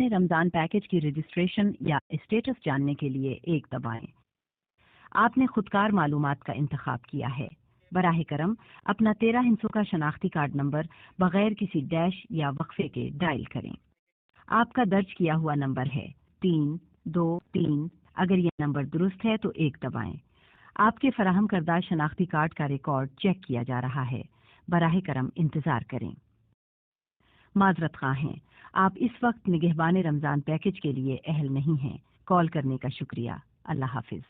Ramzan package की registration या status जानने के लिए 1 दबाएं। आपने खुदकार मालूमात का इंतखाब किया है। बराह करम अपना 13 हिस्सों का शनाख्ती कार्ड नंबर बगैर किसी डैश या वक्फे के डायल करें। आपका दर्ज किया हुआ नंबर है 323। अगर यह नंबर दुरुस्त है तो 1 दबाएं। आपके फराहम करदा शनाख्ती कार्ड का रिकॉर्ड चेक किया जा रहा है। बराह करम इंतजार करें। माजरत खां हैं, आप इस वक्त निगहबान रमज़ान पैकेज के लिए अहल नहीं हैं। कॉल करने का शुक्रिया। अल्लाह हाफिज।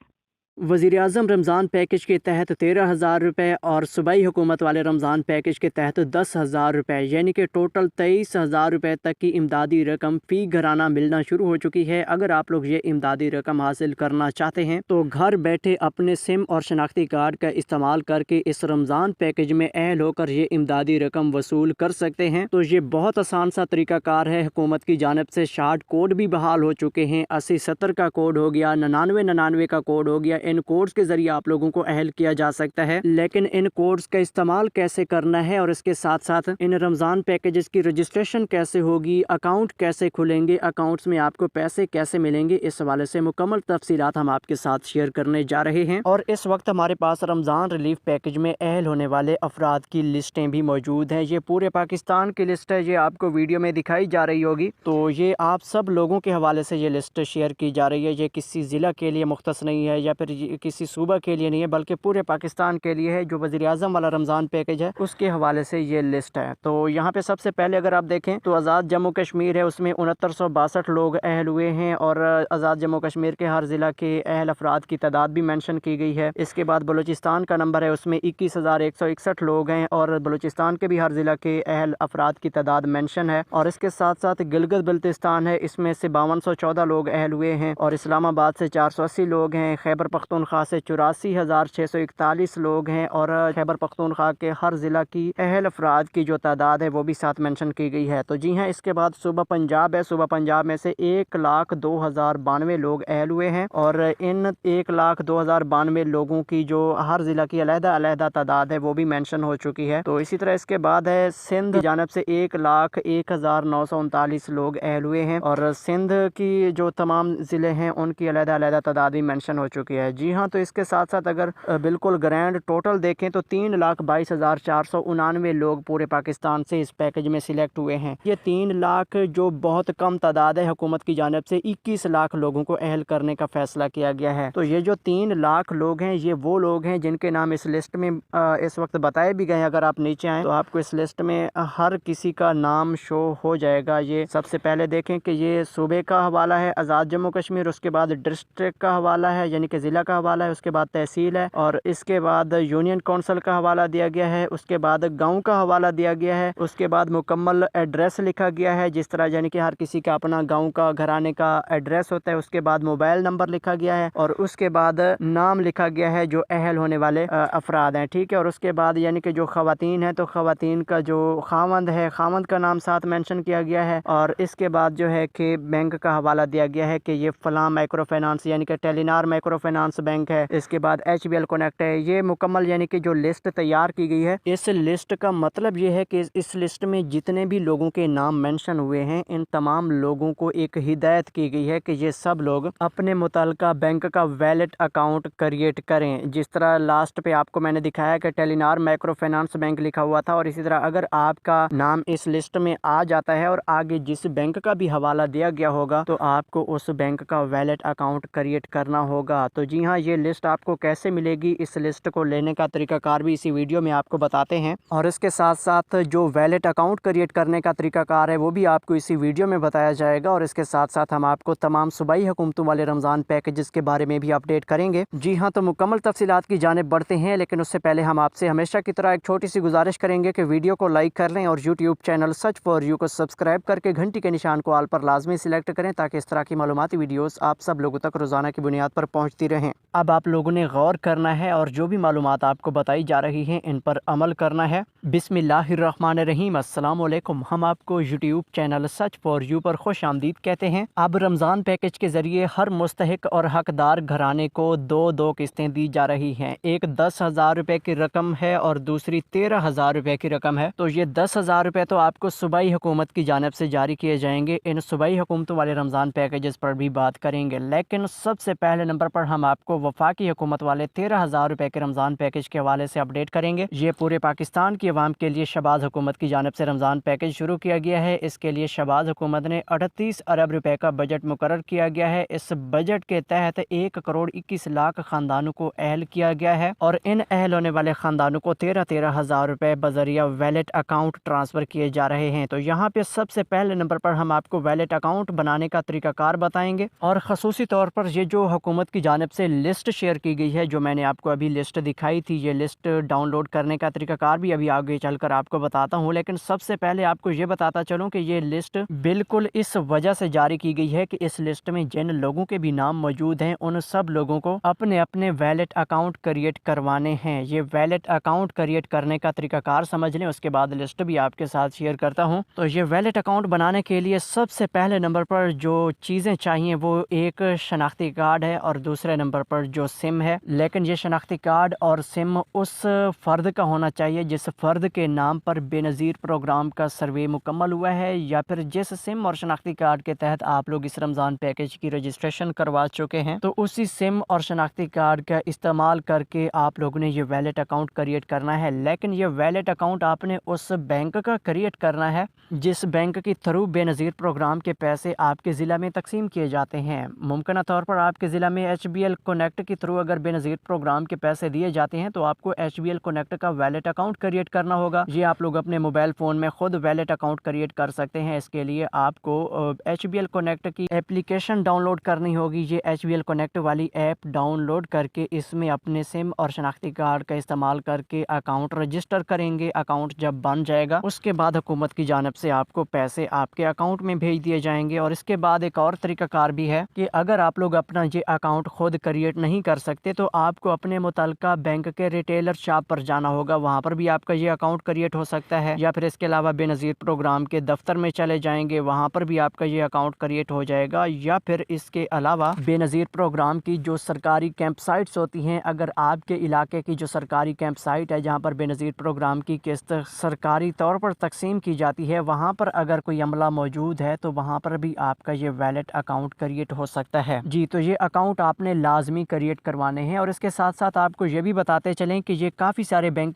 वज़ीर-ए-आज़म रमज़ान पैकेज के तहत 13,000 रुपये और सूबाई हुकूमत वाले रमज़ान पैकेज के तहत 10,000 रुपये यानी कि टोटल 23,000 रुपये तक की इमदादी रकम फ़ी घराना मिलना शुरू हो चुकी है। अगर आप लोग ये इमदादी रकम हासिल करना चाहते हैं तो घर बैठे अपने सिम और शनाख्ती कार्ड का इस्तेमाल करके इस रमज़ान पैकेज में अहल होकर ये इमदादी रकम वसूल कर सकते हैं। तो ये बहुत आसान सा तरीक़ाकार है। हुकूमत की जानिब से शार्ट कोड भी बहाल हो चुके हैं। 8070 का कोड हो गया, 9999 का कोड हो गया। इन कोड्स के जरिए आप लोगों को अहल किया जा सकता है, लेकिन इन कोड्स का इस्तेमाल कैसे करना है और इसके साथ साथ इन रमज़ान पैकेजेस की रजिस्ट्रेशन कैसे होगी, अकाउंट कैसे खुलेंगे, अकाउंट्स में आपको पैसे कैसे मिलेंगे, इस हवाले से मुकम्मल तफसीलात हम आपके साथ शेयर करने जा रहे हैं। और इस वक्त हमारे पास रमज़ान रिलीफ पैकेज में अहल होने वाले अफराद की लिस्टें भी मौजूद हैं। ये पूरे पाकिस्तान की लिस्ट है, ये आपको वीडियो में दिखाई जा रही होगी। तो ये आप सब लोगों के हवाले से ये लिस्ट शेयर की जा रही है। ये किसी ज़िला के लिए मुख्तस नहीं है या फिर किसी सूबा के लिए नहीं है, बल्कि पूरे पाकिस्तान के लिए है। जो वज़ीर-ए-आज़म वाला रमज़ान पैकेज है उसके हवाले से ये लिस्ट है। तो यहाँ पे सबसे पहले अगर आप देखें तो आज़ाद जम्मू कश्मीर है, उसमें 6962 लोग अहल हुए हैं और आज़ाद जम्मू कश्मीर के हर ज़िला के अहल अफराद की तादाद भी मेंशन की गई है। इसके बाद बलूचिस्तान का नंबर है, उसमें 21,161 लोग हैं और बलूचिस्तान के भी हर ज़िला के अहल अफराद की तादाद मेंशन है। और इसके साथ साथ गिलगित बल्तिस्तान है, इसमें से 5214 लोग अहल हुए हैं और इस्लामाबाद से 480 लोग हैं। खैबर पख्तूनख्वा से 84,641 लोग हैं और खैबर पख्तूनख्वा के हर ज़िला की अहल अफराद की जो तादाद है वो भी साथ मेंशन की गई है। तो जी हाँ, इसके बाद सूबा पंजाब है, सूबा पंजाब में से 1,02,092 लोग अहल हुए हैं और इन 1,02,092 लोगों की जो हर ज़िला की अलहदा तादाद है वो भी मेंशन हो चुकी है। तो इसी तरह इसके बाद है सिंध की जानब से 1,01,939 लोग अहल हुए हैं और सिंध की जो तमाम ज़िले हैं उनकी अलहदा तादाद भी मेंशन हो चुकी है। जी हाँ, तो इसके साथ साथ अगर बिल्कुल ग्रैंड टोटल देखें तो 3,22,499 लोग पूरे पाकिस्तान से इस पैकेज में सिलेक्ट हुए हैं। ये 3 लाख जो बहुत कम तादाद है, हुकूमत की जानिब से 21 लाख लोगों को अहल करने का फैसला किया गया है। तो ये जो 3 लाख लोग हैं ये वो लोग हैं जिनके नाम इस लिस्ट में इस वक्त बताए भी गए हैं। अगर आप नीचे आएँ तो आपको इस लिस्ट में हर किसी का नाम शो हो जाएगा। ये सबसे पहले देखें कि ये सूबे का हवाला है आज़ाद जम्मू कश्मीर, उसके बाद डिस्ट्रिक्ट का हवाला है यानी कि ज़िला का हवाला है, उसके बाद तहसील है और इसके बाद यूनियन काउंसिल का हवाला दिया गया है, उसके बाद गांव का हवाला दिया गया है, उसके बाद मुकम्मल एड्रेस लिखा गया है जिस तरह यानी कि हर किसी का अपना गांव का घराने का एड्रेस होता है। उसके बाद मोबाइल नंबर लिखा गया है और उसके बाद नाम लिखा गया है जो अहल होने वाले अफराद हैं, ठीक है। और उसके बाद यानी कि जो खवातीन है तो खवातीन का जो खावंद है, खावंद का नाम साथ मेंशन किया गया है और इसके बाद जो है कि बैंक का हवाला दिया गया है कि ये फलां माइक्रो फाइनेंस यानी कि टेलीनार माइक्रो फाइनेंस बैंक है। इसके बाद HBL कनेक्ट है। ये मुकम्मल यानी कि जो लिस्ट तैयार की गई है, इस लिस्ट का मतलब ये है कि इस लिस्ट में जितने भी लोगों के नाम मेंशन हुए हैं इन तमाम लोगों को एक हिदायत की गई है कि ये सब लोग अपने मुतल्लिका बैंक का वैलेट अकाउंट क्रिएट करें। जिस तरह लास्ट पे आपको मैंने दिखाया कि टेलीनार माइक्रो फाइनेंस बैंक लिखा हुआ था और इसी तरह अगर आपका नाम इस लिस्ट में आ जाता है और आगे जिस बैंक का भी हवाला दिया गया होगा तो आपको उस बैंक का वैलेट अकाउंट क्रिएट करना होगा। तो जी हाँ, ये लिस्ट आपको कैसे मिलेगी, इस लिस्ट को लेने का तरीकाकार भी इसी वीडियो में आपको बताते हैं और इसके साथ साथ जो वैलेट अकाउंट क्रिएट करने का तरीकाकार है वो भी आपको इसी वीडियो में बताया जाएगा और इसके साथ साथ हम आपको तमाम सूबाई हुकूमतों वाले रमज़ान पैकेजेस के बारे में भी अपडेट करेंगे। जी हाँ, तो मुकम्मल तफसीलात की जानिब बढ़ते हैं, लेकिन उससे पहले हम आपसे हमेशा की तरह एक छोटी सी गुजारिश करेंगे कि वीडियो को लाइक कर लें और YouTube channel such for you को सब्सक्राइब करके घंटी के निशान को ऑल पर लाजमी सिलेक्ट करें ताकि इस तरह की मालूमाती वीडियोस आप सब लोगों तक रोजाना की बुनियाद पर पहुंचती रहें। हैं। अब आप लोगों ने गौर करना है और जो भी मालूमात आपको बताई जा रही हैं इन पर अमल करना है। बिस्मिल्लाहिर्रहमानिर्रहीम, अस्सलाम वालेकुम। हम आपको YouTube channel such for you पर खुश आमदीद कहते हैं। अब रमज़ान पैकेज के ज़रिए हर मुस्तहिक और हकदार घराने को दो किस्तें दी जा रही हैं। एक 10,000 रुपये की रकम है और दूसरी 13,000 रुपये की रकम है। तो ये 10,000 रुपये तो आपको सूबाई हुकूमत की जानिब से जारी किए जाएंगे। इन सूबाई हुकूमतों वाले रमज़ान पैकेजेस पर भी बात करेंगे, लेकिन सबसे पहले नंबर पर हम आपको वफाकी हुकूमत वाले 13,000 रुपये के रमज़ान पैकेज के हवाले से अपडेट करेंगे। ये पूरे पाकिस्तान की अवाम के लिए शहबाज हुकूमत की जानिब से रमज़ान पैकेज शुरू किया गया है। इसके लिए शहबाज हुकूमत ने 38 अरब रुपए का बजट मुकर्रर किया गया है। इस बजट के तहत 1 करोड़ 21 लाख खानदानों को अहल किया गया है और इन अहल होने वाले खानदानों को 13,000 रुपए बजरिया वैलेट अकाउंट ट्रांसफ़र किए जा रहे हैं। तो यहाँ पे सबसे पहले नंबर पर हम आपको वैलेट अकाउंट बनाने का तरीकाकार बताएंगे और ख़ुसूसी तौर पर ये जो हुकूमत की जानिब से लिस्ट शेयर की गई है, जो मैंने आपको अभी लिस्ट दिखाई थी, ये लिस्ट डाउनलोड करने का तरीकाकार भी अभी आगे चलकर आपको बताता हूँ। लेकिन सबसे पहले आपको ये बताता चलूँ कि ये लिस्ट बिल्कुल इस वजह से जारी की गई है कि इस लिस्ट में जिन लोगों के भी नाम मौजूद हैं उन सब लोगों को अपने अपने वैलेट अकाउंट क्रिएट करवाने हैं। ये वैलेट अकाउंट क्रिएट करने का तरीकाकार समझ लें, उसके बाद लिस्ट भी आपके साथ शेयर करता हूँ। तो ये वैलेट अकाउंट बनाने के लिए सबसे पहले नंबर पर जो चीज़ें चाहिए वो एक शनाख्ती कार्ड है और दूसरे नंबर पर जो सिम है। लेकिन ये शनाख्ती कार्ड और सिम उस फ़र्द का होना चाहिए जिस फ़र्द के नाम पर बेनज़ीर प्रोग्राम का सर्वे मुकम्मल हुआ है, या फिर जिस सिम और शनाख्ती कार्ड के तहत आप लोग इस रमज़ान पैकेज की रजिस्ट्रेशन करवा चुके हैं। तो उसी सिम और शनाख्ती कार्ड का इस्तेमाल करके आप लोगों ने ये वैलेट अकाउंट क्रिएट करना है। लेकिन ये वैलेट अकाउंट आपने उस बैंक का क्रिएट करना है जिस बैंक के थ्रू बेनज़ीर प्रोग्राम के पैसे आपके ज़िला में तकसीम किए जाते हैं। मुमकिन तौर पर आपके ज़िला में HBL कनेक्ट के थ्रू अगर बेनज़ीर प्रोग्राम के पैसे दिए जाते हैं तो आपको HBL कनेक्ट का वैलेट अकाउंट क्रिएट करना होगा। ये आप लोग अपने मोबाइल फ़ोन में खुद वैलेट अकाउंट क्रिएट कर सकते हैं। इसके लिए आपको HBL कनेक्ट की एप्लीकेशन डाउनलोड करनी होगी। ये HBL कनेक्ट वाली ऐप डाउनलोड करके इसमें अपने सिम और शनाख्ती कार्ड का इस्तेमाल करके अकाउंट रजिस्टर करेंगे। अकाउंट जब बन जाएगा उसके बाद हुकूमत की जानिब से आपको पैसे आपके अकाउंट में भेज दिए जाएंगे। और इसके बाद एक और तरीकाकार भी है कि अगर आप लोग अपना ये अकाउंट खुद क्रिएट नहीं कर सकते तो आपको अपने मुतल्लिका बैंक के रिटेलर शॉप पर जाना होगा, वहाँ पर भी आपका ये अकाउंट क्रिएट हो सकता है। या फिर इसके अलावा बेनज़ीर प्रोग्राम के दफ्तर में चले जाएंगे, वहाँ पर भी आपका ये अकाउंट क्रिएट हो जाएगा। या फिर इसके अलावा बेनज़ीर प्रोग्राम की जो सरकारी कैंप साइट्स होती हैं, अगर आपके इलाके की जो सरकारी कैंप साइट है जहाँ पर बेनज़ीर प्रोग्राम की किस्त सरकारी तौर पर तकसीम की जाती है, वहाँ पर अगर कोई अमला मौजूद है तो वहाँ पर भी आपका ये वैलेट अकाउंट क्रिएट हो सकता है। जी, तो ये अकाउंट आपने लाजमी क्रिएट करवाने हैं। और इसके साथ साथ आपको ये भी बताते चलें कि ये काफ़ी सारे बैंक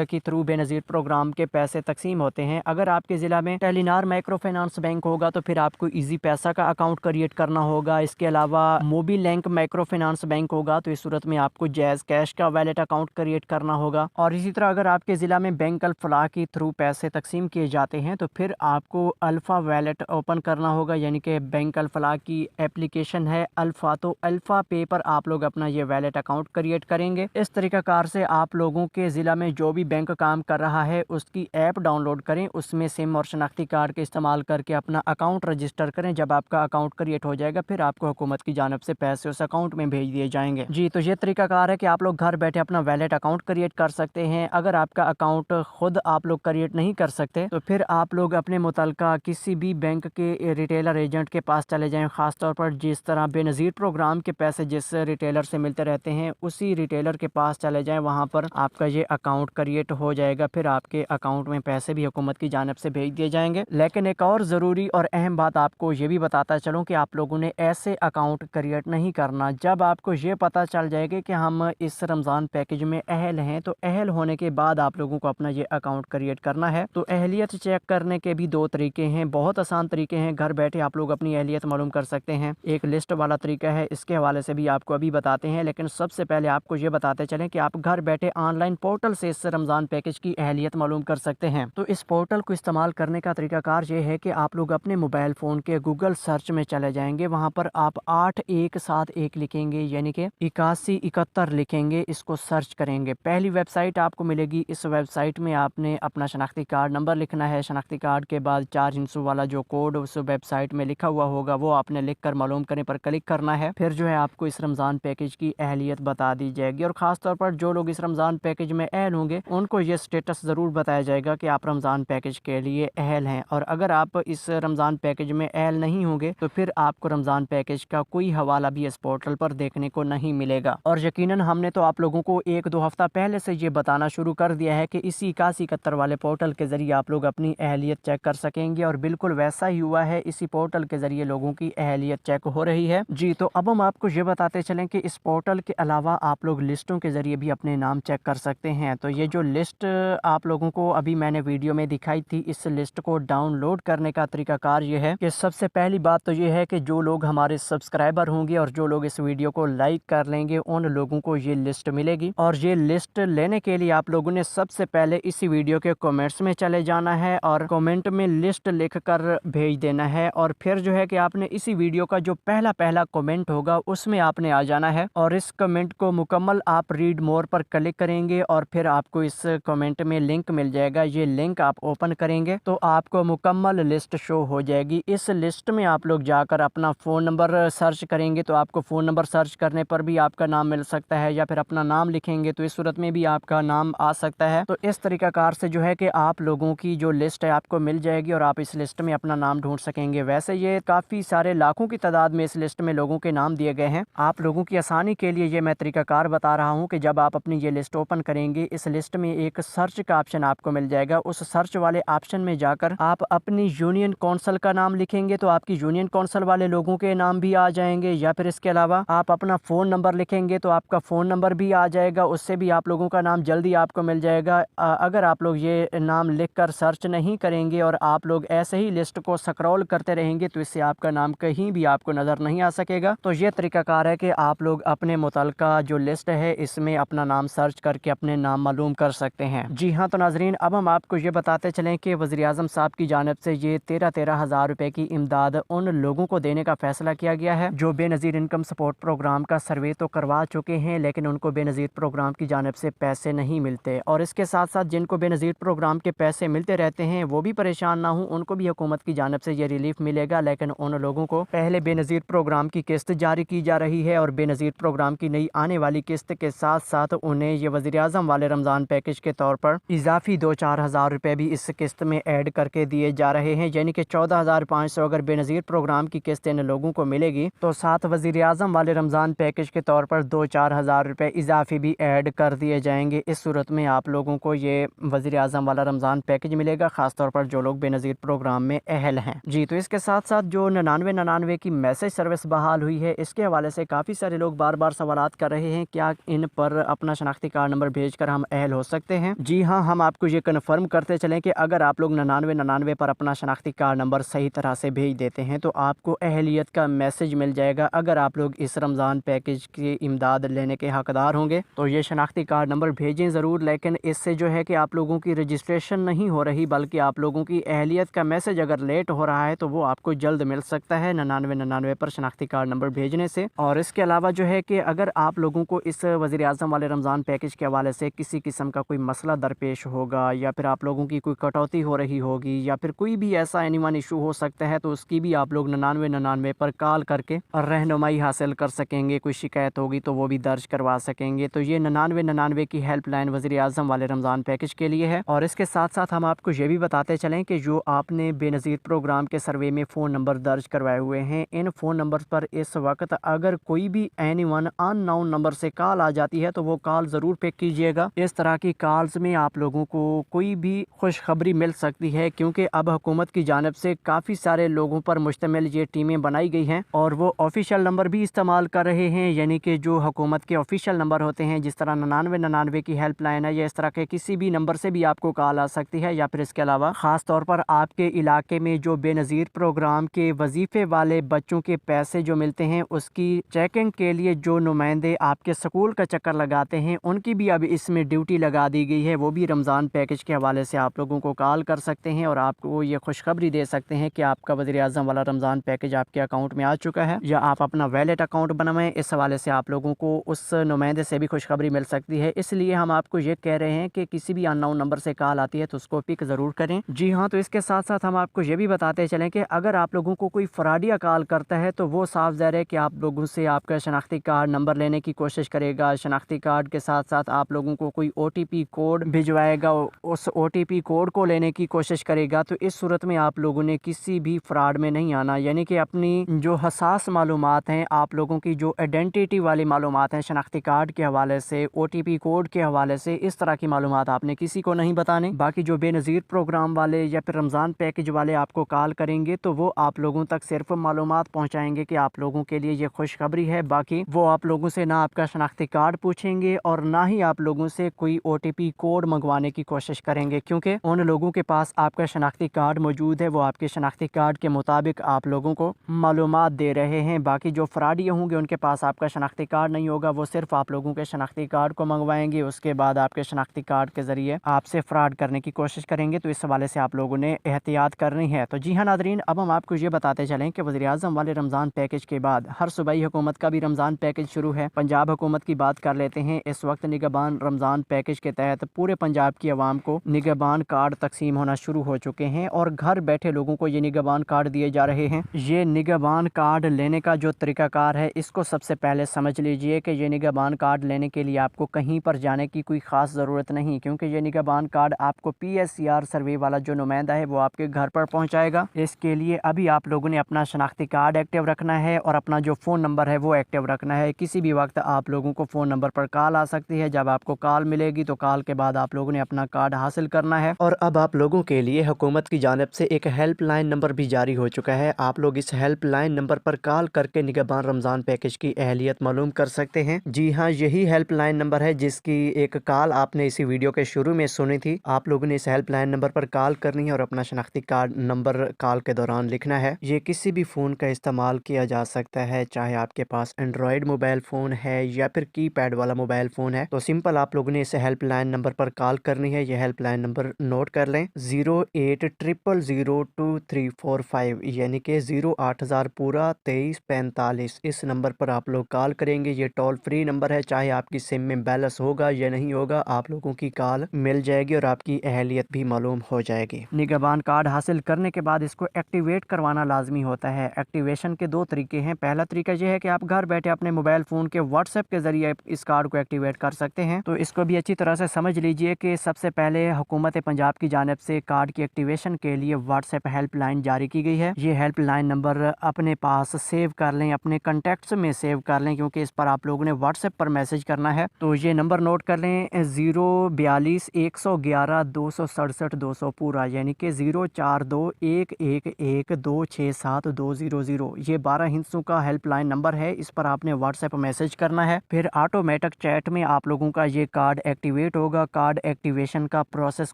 की थ्रू बेनज़ीर प्रोग्राम के पैसे तकसीम होते हैं। अगर आपके ज़िला में टेलीनार माइक्रो फाइनेंस बैंक होगा तो फिर आपको इजी पैसा का अकाउंट क्रिएट करना होगा। इसके अलावा mobile bank micro finance bank होगा तो इस सूरत में आपको जैज़ कैश का वैलेट अकाउंट क्रिएट करना होगा। और इसी तरह अगर आपके ज़िला में बैंक अल फलाह के थ्रू पैसे तकसीम किए जाते हैं तो फिर आपको अल्फ़ा वैलेट ओपन करना होगा, यानी कि बैंक अल फलाह की एप्लीकेशन है अल्फ़ा, तो अल्फ़ा पे पर आप लोग अपना ये वैलेट अकाउंट क्रिएट करेंगे। इस तरीकाकार से आप लोगों के ज़िला में जो भी बैंक काम कर रहा है उसकी ऐप डाउनलोड करें, उसमें सिम और शनाख्ती कार्ड के इस्तेमाल करके अपना अकाउंट रजिस्टर करें। जब आपका अकाउंट क्रिएट हो जाएगा फिर आपको हुकूमत की जानिब से पैसे उस अकाउंट में भेज दिए जाएंगे। जी, तो ये तरीकाकार है कि आप लोग घर बैठे अपना वैलेट अकाउंट क्रिएट कर सकते हैं। अगर आपका अकाउंट खुद आप लोग क्रिएट नहीं कर सकते तो फिर आप लोग अपने मुतल्लिका किसी भी बैंक के रिटेलर एजेंट के पास चले जाएं। ख़ास तौर पर जिस तरह बेनज़ीर प्रोग्राम के पैसे जिस रिटेलर से मिलते रहते हैं उसी रिटेलर के पास चले जाएं, वहाँ पर आपका ये अकाउंट क्रिएट हो जाएगा। फिर आपके अकाउंट में पैसे भी हुकूमत की जानिब से भेज दिए जाएंगे। लेकिन एक और ज़रूरी और अहम बात आपको ये भी बताता चलूँ कि आप लोगों ने ऐसे अकाउंट क्रिएट नहीं करना। जब आपको ये पता चल जाएगा कि हम इस रमज़ान पैकेज में अहल हैं तो अहल होने के बाद आप लोगों को अपना ये अकाउंट क्रिएट करना है। तो अहलियत चेक करने के भी 2 तरीके हैं, बहुत आसान तरीके हैं। घर बैठे आप लोग अपनी अहलियत मालूम कर सकते हैं। एक लिस्ट वाला तरीका है, इसके हवाले से भी आपको अभी बताते हैं। लेकिन सबसे पहले आपको ये बताते चलें कि आप घर बैठे ऑनलाइन पोर्टल से इस रमज़ान पैकेज की अहलियत मालूम कर सकते हैं। तो इस पोर्टल को इस्तेमाल करने का तरीकाकार ये है कि आप लोग अपने मोबाइल फ़ोन के गूगल सर्च में चले जाएंगे, वहाँ पर आप 8171 लिखेंगे, यानी कि 8171 लिखेंगे, इसको सर्च करेंगे। पहली वेबसाइट आपको मिलेगी। इस वेबसाइट में आपने अपना शनाख्ती कार्ड नंबर लिखना है। शनाख्ती कार्ड के बाद 4 हिंसों वाला जो कोड उस वेबसाइट में लिखा हुआ होगा वो आपने लिख कर मालूम करने पर क्लिक करना है। फिर जो है आपको इस रमज़ान पैकेज की अहलियत बता दी जाएगी। और ख़ास तौर पर जो लोग इस रमज़ान पैकेज में अहल होंगे उनको ये स्टेटस ज़रूर बताया जाएगा कि आप रमज़ान पैकेज के लिए अहल हैं। और अगर आप इस रमज़ान पैकेज में अहल नहीं होंगे तो फिर आपको रमज़ान पैकेज का कोई हवाला भी इस पोर्टल पर देखने को नहीं मिलेगा। और यकीनन हमने तो आप लोगों को 1-2 हफ्ता पहले से ये बताना शुरू कर दिया है कि इसी 8171 वाले पोर्टल के ज़रिए आप लोग अपनी अहलियत चेक कर सकेंगे, और बिल्कुल वैसा ही हुआ है। इसी पोर्टल के ज़रिए लोगों की अहलियत चेक हो रही है। जी, तो अब हम आपको ये बताते चलें कि इस पोर्टल के अलावा आप लोग लिस्टों के ज़रिए भी अपने नाम चेक कर सकते हैं। तो ये जो लिस्ट आप लोगों को अभी मैंने वीडियो में दिखाई थी, इस लिस्ट को डाउनलोड करने का तरीकाकार ये है कि सबसे पहली बात तो ये है कि जो लोग हमारे सब्सक्राइबर होंगे और जो लोग इस वीडियो को लाइक कर लेंगे उन लोगों को ये लिस्ट मिलेगी। और ये लिस्ट लेने के लिए आप लोगों ने सबसे पहले इसी वीडियो के कमेंट्स में चले जाना है और कमेंट में लिस्ट लिख कर भेज देना है। और फिर जो है कि आपने इसी वीडियो का जो पहला कमेंट होगा उसमें आपने आ जाना है और इस कमेंट को मुकम्मल आप रीड मोर पर क्लिक करेंगे और फिर आपको इस कमेंट में लिंक मिल जाएगा। ये लिंक आप ओपन करेंगे तो आपको मुकम्मल लिस्ट शो हो जाएगी। इस लिस्ट में आप लोग जाकर अपना फ़ोन नंबर सर्च करेंगे तो आपको फ़ोन नंबर सर्च करने पर भी आपका नाम मिल सकता है, या फिर अपना नाम लिखेंगे तो इस सूरत में भी आपका नाम आ सकता है। तो इस तरीकाकार से जो है कि आप लोगों की जो लिस्ट है आपको मिल जाएगी और आप इस लिस्ट में अपना नाम ढूंढ सकेंगे। वैसे ये काफ़ी सारे लाखों की तादाद में इस लिस्ट में लोगों के नाम दिए गए हैं। आप लोगों की आसानी के लिए ये मैं तरीकाकार बता रहा हूँ कि जब आप अपनी ये लिस्ट ओपन करेंगे, इस लिस्ट में एक सर्च का ऑप्शन आपको मिल जाएगा। उस सर्च वाले ऑप्शन में जाकर आप अपनी यूनियन काउंसिल का नाम लिखेंगे तो आपकी यूनियन काउंसिल वाले लोगों के नाम भी आ जाएंगे, या फिर इसके अलावा आप अपना फ़ोन नंबर लिखेंगे तो आपका फ़ोन नंबर भी आ जाएगा, उससे भी आप लोगों का नाम जल्दी आपको मिल जाएगा। अगर आप लोग ये नाम लिखकर सर्च नहीं करेंगे और आप लोग ऐसे ही लिस्ट को स्क्रॉल करते रहेंगे तो इससे आपका नाम कहीं भी आपको नज़र नहीं आ सकेगा। तो ये तरीकाकार है कि आप लोग अपने मुतल्लिका जो लिस्ट है इसमें अपना नाम सर्च करके अपने नाम मालूम कर सकते हैं। जी हाँ, तो नाजरीन अब हम आपको ये बताते चलें कि वज़ीर-ए-आज़म साहब की जानिब से ये 13 हज़ार रुपये की इमदाद उन लोगों को देने का फैसला किया गया है जो बेनज़ीर इनकम सपोर्ट प्रोग्राम का सर्वे तो करवा चुके हैं लेकिन उनको बेनज़ीर प्रोग्राम की जानिब से पैसे नहीं मिलते। और इसके साथ साथ जिनको बेनज़ीर प्रोग्राम के पैसे मिलते रहते हैं वो भी परेशान ना हो, उनको भी हुकूमत की जानिब से ये रिलीफ मिलेगा। लेकिन उन लोगों को पहले बेनज़ीर प्रोग्राम की किस्त जारी की जा रही है और बेनज़ीर प्रोग्राम की नई आने वाली किस्त के साथ साथ उन्हें ये वज़ीर-ए-आज़म वाले रमज़ान पैकेज के तौर पर इजाफी 2-4 हज़ार रुपये भी इस किस्त में ऐड करके दिए जा रहे हैं। यानी कि 14,500 अगर बेनज़ीर प्रोग्राम की किस्त इन लोगों को मिलेगी तो साथ वज़ीर-ए-आज़म वाले रमज़ान पैकेज के तौर पर 2-4 हज़ार रुपये इजाफी भी ऐड कर दिए जाएंगे। इस सूरत में आप लोगों को ये वज़ीर-ए-आज़म वाला रमज़ान पैकेज मिलेगा, ख़ासतौर पर जो लोग बेनज़ीर प्रोग्राम में अहल हैं। जी, तो इसके साथ साथ जो 9999 की मैसेज सर्विस बहाल हुई है इसके हवाले से काफ़ी सारे लोग बार बार सवालात कर रहे हैं, क्या इन पर अपना शनाख्ती कार्ड नंबर भेजकर हम अहल हो सकते हैं? जी हाँ, हम आपको ये कन्फर्म करते चलें कि अगर आप लोग 9999 पर अपना शनाख्ती कार्ड नंबर सही तरह से भेज देते हैं तो आपको अहलियत का मैसेज मिल जाएगा। अगर आप लोग इस रमज़ान पैकेज की इमदाद लेने के हकदार होंगे तो ये शनाख्ती कार्ड नंबर भेजें ज़रूर। लेकिन इससे जो है कि आप लोगों की रजिस्ट्रेशन नहीं हो रही बल्कि आप लोगों की अहलियत का मैसेज अगर लेट हो रहा है तो वो आपको जल्द मिल सकता है 9999 पर शनाख्ती कार्ड नंबर भेजने से। और इसके अलावा जो है कि अगर आप लोगों को इस वज़ीर-ए-आज़म वाले रमज़ान पैकेज के हवाले से किसी किस्म का कोई मसला दरपेश होगा या फिर आप लोगों की कोई कटौती हो रही होगी या फिर कोई भी ऐसा एनीवन इशू हो सकता है तो उसकी भी आप लोग 9999 पर कॉल करके और रहनुमाई हासिल कर सकेंगे। कोई शिकायत होगी तो वो भी दर्ज करवा सकेंगे। तो ये 9999 की हेल्पलाइन वज़ीर-ए-आज़म वाले रमज़ान पैकेज के लिए है। और इसके साथ साथ हम आपको ये भी बताते चलें कि जो आपने बेनज़ीर प्रोग्राम के सर्वे में फ़ोन नंबर दर्ज करवाए हुए हैं, इन फ़ोन नंबर पर इस वक्त अगर कोई भी एनीवन अननोन नंबर से कॉल आ जाती है तो वो कॉल ज़रूर पिक कीजिएगा। इस तरह की कॉल्स में आप लोगों को कोई भी खुशखबरी मिल सकती है, क्योंकि अब हुकूमत की जानिब से काफ़ी सारे लोगों पर मुश्तमिल ये टीमें बनाई गई हैं और वो ऑफिशियल नंबर भी इस्तेमाल कर रहे हैं। यानी कि जो हुकूमत के ऑफिशियल नंबर होते हैं, जिस तरह 9999 की हेल्पलाइन है, या इस तरह के किसी भी नंबर से भी आपको कॉल आ सकती है। या फिर इसके अलावा ख़ास तौर पर आपके इलाके में जो बेनज़ीर प्रोग्राम के वजीफ़े वाले बच्चों के पैसे जो मिलते हैं उसकी चेकिंग के लिए जो नुमाइंदे आपके स्कूल का चक्कर लगाते हैं उनकी भी अब इसमें ड्यूटी लगा दी गई है। वो भी रमज़ान पैकेज के हवाले से आप लोगों को कॉल कर सकते हैं और आपको ये खुशखबरी दे सकते हैं कि आपका वज़ीर-ए-आज़म वाला रमज़ान पैकेज आपके अकाउंट में आ चुका है या आप अपना वैलेट अकाउंट बनवाएं। इस हवाले से आप लोगों को उस नुमाइंदे से भी खुशखबरी मिल सकती है। इसलिए हम आपको ये कह रहे हैं कि किसी भी अननोन नंबर से कॉल आती है तो उसको पिक ज़रूर करें। जी हाँ, तो इसके साथ साथ हम आपको ये भी बताते चलें कि अगर आप लोगों को कोई फ्रॉडिया कॉल करता है तो वो साफ ज़ाहिर है कि आप लोगों से آپ کا شناختی کارڈ نمبر لینے کی کوشش کرے گا، شناختی کارڈ کے ساتھ ساتھ آپ لوگوں کو کوئی OTP کوڈ بھجوائے گا، اس OTP کوڈ کو لینے کی کوشش کرے گا، تو اس صورت میں آپ لوگوں نے کسی بھی فراڈ میں نہیں آنا، یعنی کہ اپنی جو حساس معلومات ہیں، آپ لوگوں کی جو آئیڈینٹی والی معلومات ہیں شناختی کارڈ کے حوالے سے، OTP کوڈ کے حوالے سے، اس طرح کی معلومات آپ نے کسی کو نہیں بتانے۔ باقی جو بے نظیر پروگرام والے یا پھر رمضان پیکج والے آپ کو کال کریں گے تو وہ آپ لوگوں تک صرف معلومات پہنچائیں گے کہ آپ لوگوں کے لیے یہ خوشخبری ہے، باقی وہ آپ لوگوں سے نہ آپ کا شناختی کارڈ پوچھیں گے اور نہ ہی آپ لوگوں سے کوئی OTP کوڈ منگوانے کی کوشش کریں گے، کیونکہ ان لوگوں کے پاس آپ کا شناختی کارڈ موجود ہے، وہ آپ کے شناختی کارڈ کے مطابق آپ لوگوں کو معلومات دے رہے ہیں۔ باقی جو فراڈی ہوں گے ان کے پاس آپ کا شناختی کارڈ نہیں ہوگا، وہ صرف آپ لوگوں کے شناختی کارڈ کو منگوائیں گے، اس کے بعد آپ کے شناختی کارڈ کے ذریعے آپ سے فراڈ کرنے کی کوشش کریں گے، تو اس حوالے سے آپ لوگوں نے احتیاط کرنی ہے۔ تو جی ہاں ناظرین، اب ہم آپ کو یہ بتاتے چلیں کہ وزیراعظم والے رمضان پیکج کے بعد ہر صوبائی حکومت کا بھی رمضان پیکج شروع ہے۔ پنجاب حکومت کی بات کر لیتے ہیں، اس وقت نگہبان رمضان پیکج کے تحت پورے پنجاب کی عوام کو نگہبان کارڈ تقسیم ہونا شروع ہو چکے ہیں اور گھر بیٹھے لوگوں کو یہ نگہبان کارڈ دیے جا رہے ہیں۔ یہ نگہبان کارڈ لینے کا جو طریقہ کار ہے، اس کو سب سے پہلے سمجھ لیجئے کہ یہ نگہبان کارڈ لینے کے لیے آپ کو کہیں پر جانے کی کوئی خاص ضرورت نہیں، کیونکہ یہ نگہبان کارڈ آپ کو PSCR سروے والا جو نمائندہ ہے وہ آپ کے گھر پر پہنچائے گا۔ اس کے لیے ابھی آپ لوگوں نے اپنا شناختی کارڈ ایکٹیو رکھنا ہے اور اپنا جو فون نمبر ہے وہ ایکٹیو رکھنا ہے۔ کسی بھی وقت آپ لوگوں کو فون نمبر پر کال آ سکتی ہے، جب آپ کو کال ملے گی تو کال کے بعد آپ لوگوں نے اپنا کارڈ حاصل کرنا ہے۔ اور اب آپ لوگوں کے لیے حکومت کی جانب سے ایک ہیلپ لائن نمبر بھی جاری ہو چکا ہے، آپ لوگ اس ہیلپ لائن نمبر پر کال کر کے نگہبان رمضان پیکج کی اہلیت معلوم کر سکتے ہیں۔ جی ہاں، یہی ہیلپ لائن نمبر ہے جس کی ایک کال آپ نے اسی ویڈیو کے شروع میں سنی تھی۔ آپ لوگوں نے اس ہیلپ لائن نمبر پر کال کرنی ہے اور اپنا شناختی کارڈ نمبر کال کے دوران لکھنا ہے۔ یہ کسی بھی فون کا استعمال کیا جا سکتا ہے، چاہے آپ کے پاس اینڈرائڈ موبائل فون ہے یا پھر کی پیڈ والا موبائل فون ہے، تو سمپل آپ لوگوں نے اس ہیلپ لائن نمبر پر کال کرنی ہے۔ یہ ہیلپ لائن نمبر نوٹ کر لیں، 080002345، یعنی کہ 08000 پورا 2345۔ اس نمبر پر آپ لوگ کال کریں گے، یہ ٹول فری نمبر ہے، چاہے آپ کی سم میں بیلنس ہوگا یا نہیں ہوگا، آپ لوگوں کی کال مل جائے گی اور آپ کی اہلیت بھی معلوم ہو جائے گی۔ نگہبان کارڈ حاصل کرنے کے بعد اس کو ایکٹیویٹ کروانا لازمی ہوتا ہے۔ ایکٹیویشن کے دو طریقے ہیں، پہلا طریقہ یہ ہے کہ آپ گھر بیٹھے اپنے موبائل فون کے واٹس ایپ کے ذریعے اس کارڈ کو ایکٹیویٹ کر سکتے ہیں، تو اس کو بھی اچھی طرح سے سمجھ لیجئے کہ سب سے پہلے حکومت پنجاب کی جانب سے کارڈ کی ایکٹیویشن کے لیے واٹس ایپ ہیلپ لائن جاری کی گئی ہے۔ یہ ہیلپ لائن نمبر اپنے پاس سیو کر لیں، اپنے کنٹیکٹس میں سیو کر لیں، کیونکہ اس پر آپ لوگوں نے واٹس ایپ پر میسج کرنا ہے، تو یہ نمبر نوٹ کر لیں، 042111267 پورا، یعنی کہ 0421112672000۔ یہ 12 ہندسوں کا ہیلپ لائن نمبر ہے، اس پر آپ نے واٹس ایپ میسج کرنا ہے، پھر آٹومیٹک چیٹ میں آپ لوگوں کا یہ کارڈ ایکٹیویٹ ہوگا۔ کارڈ ایکٹیویشن کا پروسیس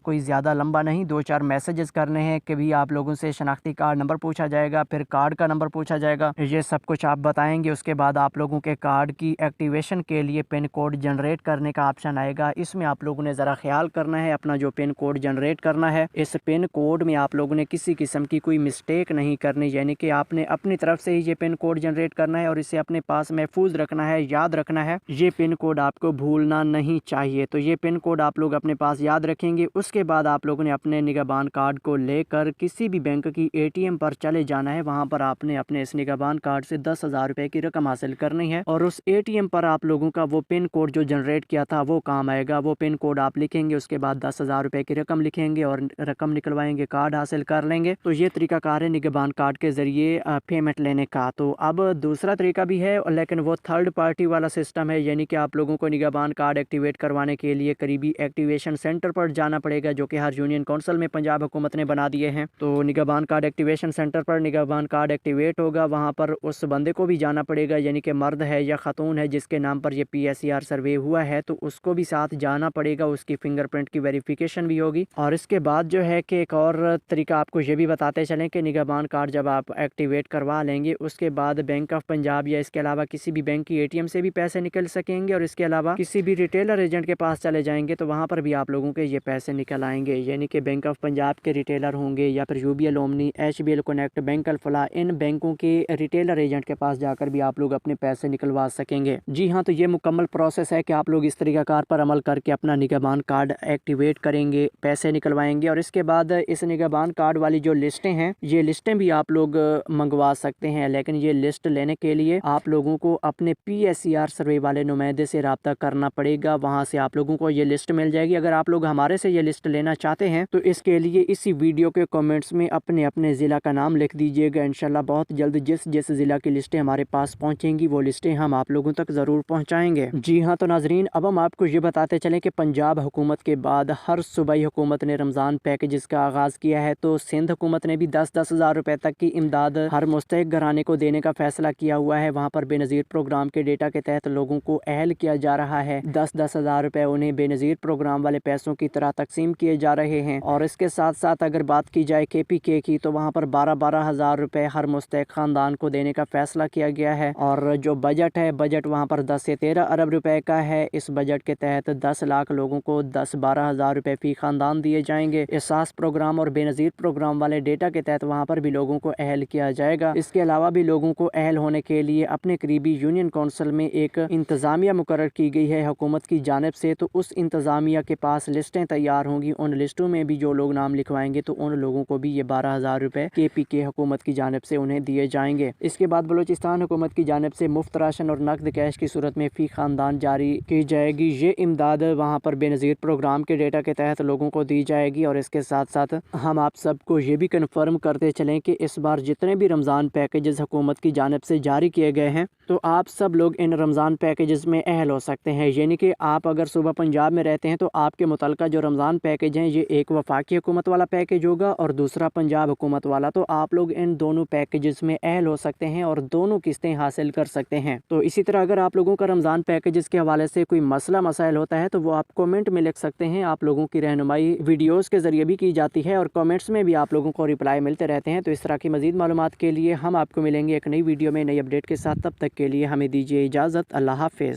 کوئی زیادہ لمبا نہیں، 2-4 میسجز کرنے ہیں، کبھی آپ لوگوں سے شناختی کارڈ نمبر پوچھا جائے گا، پھر کارڈ کا نمبر پوچھا جائے گا، یہ سب کچھ آپ بتائیں گے، اس کے بعد آپ لوگوں کے کارڈ کی ایکٹیویشن کے لیے پن کوڈ جنریٹ کرنے کا آپشن آئے گا۔ اس میں آپ لوگوں نے ذرا خیال کرنا ہے، اپنا جو پن کوڈ جنریٹ کرنا ہے، اس پن کوڈ میں آپ لوگوں نے کسی قسم کی کوئی مسٹیک نہیں کرنی، یعنی کہ آپ نے اپنی طرف سے ہی یہ پن کوڈ جنریٹ کرنا ہے اور اسے اپنے پاس محفوظ رکھنا ہے، یاد رکھنا ہے، یہ پن کوڈ آپ کو بھولنا نہیں چاہیے۔ تو یہ پن کوڈ آپ لوگ اپنے پاس یاد رکھیں گے، اس کے بعد آپ لوگوں نے اپنے نگہبان کارڈ کو لے کر کسی بھی بینک کی ATM پر چلے جانا ہے، وہاں پر آپ نے اپنے اس نگہبان کارڈ سے 10,000 روپے کی رقم حاصل کرنی ہے اور اس ATM پر آپ لوگوں کا وہ پن کوڈ جو جنریٹ کیا تھا وہ کام آئے گا۔ وہ پن کوڈ آپ لکھیں گے، اس کے بعد 10,000 روپے کی رقم لکھیں گے اور رقم نکلوائیں گے، کارڈ حاصل کر لیں گے۔ تو یہ طریقہ کار ہے نگہبان کارڈ کے ذریعے پیمنٹ لینے کا۔ تو اب دوسرا طریقہ بھی ہے، لیکن وہ تھرڈ پارٹی والا سسٹم ہے، یعنی کہ آپ لوگوں کو نگہبان کارڈ ایکٹیویٹ کروانے کے لیے قریبی ایکٹیویشن سینٹر پر جانا پڑے گا، جو کہ ہر یونین کونسل میں پنجاب حکومت نے بنا دیے ہیں۔ تو نگہبان کارڈ ایکٹیویشن سینٹر پر نگہبان کارڈ ایکٹیویٹ ہوگا، وہاں پر اس بندے کو بھی جانا پڑے گا، یعنی کہ مرد ہے یا خاتون ہے جس کے نام پر یہ PSCR سروے ہوا ہے، تو اس کو بھی ساتھ جانا پڑے گا، اس کی فنگر پرنٹ کی ویریفیکیشن بھی ہوگی۔ اور اس کے بعد جو ہے کہ ایک اور طریقہ آپ کو یہ بھی بتاتے چلیں کہ نگہبان کارڈ جب آپ ایکٹیویٹ کروا لیں گے، اس کے بعد بینک آف پنجاب یا اس کے علاوہ کسی بھی بینک کی ATM سے بھی پیسے نکل سکیں گے، اور اس کے علاوہ کسی بھی ریٹیلر ایجنٹ کے پاس چلے جائیں گے تو وہاں پر بھی آپ لوگوں کے یہ پیسے نکل آئیں گے، یعنی کہ بینک آف پنجاب کے ریٹیلر ہوں گے یا پھر UBL omni, HBL connect, bank الفلاح، ان بینکوں کے ریٹیلر ایجنٹ کے پاس جا کر بھی آپ لوگ اپنے پیسے نکلوا سکیں گے۔ جی ہاں، تو یہ مکمل پروسیس ہے کہ آپ لوگ اس طریقہ کار پر عمل کر کے اپنا نگہبان کارڈ ایکٹیویٹ کریں گے، پیسے نکلوائیں گے، اور اس کے بعد اس نگہبان کارڈ والی جو لسٹیں ہیں، یہ لسٹیں بھی آپ لوگ منگوا سکتے ہیں، لیکن یہ لسٹ لینے کے لیے आप लोगों को अपने PSER सर्वे वाले नुमाइंदे से रब्ता करना पड़ेगा, वहाँ से आप लोगों को ये लिस्ट मिल जाएगी। अगर आप लोग हमारे से ये लिस्ट लेना चाहते हैं तो इसके लिए इसी वीडियो के कमेंट्स में अपने अपने ज़िला का नाम लिख दीजिएगा। इंशाल्लाह बहुत जल्द जिस जिस ज़िला की लिस्टें हमारे पास पहुँचेंगी वो लिस्टें हम आप लोगों तक ज़रूर पहुँचाएँगे। जी हाँ, तो नाजरीन अब हम आपको ये बताते चलें कि पंजाब हुकूमत के बाद हर सूबाई हुकूमत ने रमज़ान पैकेजेस का आगाज़ किया है। तो सिंध हुकूमत ने भी 10-10 हज़ार रुपये तक की इमदाद हर मुस्तहिक घराने को देने का फैसला किया हुआ है। वहाँ पर बेनज़ीर प्रोग्राम के डेटा के तहत लोगों को अहल किया जा रहा है। 10-10 हज़ार रुपये उन्हें बेनज़ीर प्रोग्राम वाले पैसों की तरह तकसीम किए जा रहे हैं। और इसके साथ साथ अगर बात की जाए KPK की तो वहाँ पर 12-12 हज़ार रुपये हर मुस्तहिक ख़ानदान को देने का फैसला किया गया है। और जो बजट है, बजट वहाँ पर 10 से 13 अरब रुपए का है। इस बजट के तहत 10 लाख लोगों को 10-12 हज़ार रुपये फ़ी ख़ानदान दिए जाएंगे। एहसास प्रोग्राम और बेनज़ीर प्रोग्राम वाले डेटा के तहत वहाँ पर भी लोगों को अहल किया जाएगा। इसके अलावा भी लोगों को अहल होने के लिए अपने करीबी यूनियन कौंसिल में एक इंतज़ामिया मुकर्रर की गई है हुकूमत की जानिब से। तो उस इंतज़ामिया के पास लिस्टें तैयार होंगी। उन लिस्टों में भी जो लोग नाम लिखवाएंगे तो उन लोगों को भी ये 12 हज़ार रुपये KPK हुकूमत की जानिब से उन्हें दिए जाएंगे। इसके बाद बलूचिस्तान हुकूमत की जानिब से मुफ्त राशन और नकद कैश की सूरत में फ़ी ख़ानदान जारी की जाएगी। ये इमदाद वहाँ पर बेनज़ीर प्रोग्राम के डेटा के तहत लोगों को दी जाएगी। और इसके साथ साथ हम आप सबको ये भी कन्फर्म करते चलें कि इस बार जितने भी रमज़ान पैकेजेस हुकूमत की जानिब से जारी किए गए हैं तो आप सब लोग इन रमज़ान पैकेजेस में अहल हो सकते हैं। यानी कि आप अगर सूबा पंजाब में रहते हैं तो आपके मुतलका जो रमज़ान पैकेज हैं ये एक वफाकी हुकूमत वाला पैकेज होगा और दूसरा पंजाब हुकूमत वाला। तो आप लोग इन दोनों पैकेजेस में अहल हो सकते हैं और दोनों किस्तें हासिल कर सकते हैं। तो इसी तरह अगर आप लोगों का रमज़ान पैकेजेस के हवाले से कोई मसला मसाइल होता है तो वो आप कमेंट में लिख सकते हैं। आप लोगों की रहनुमाई वीडियोस के ज़रिए भी की जाती है और कमेंट्स में भी आप लोगों को रिप्लाई मिलते रहते हैं। तो इस तरह की मज़ीद मालूमात के लिए हम आपको मिलेंगे एक नई वीडियो में नई अपडेट के साथ। तब तक के लिए हमें दीजिए इजाज़त। अल्लाह हाफ़िज़।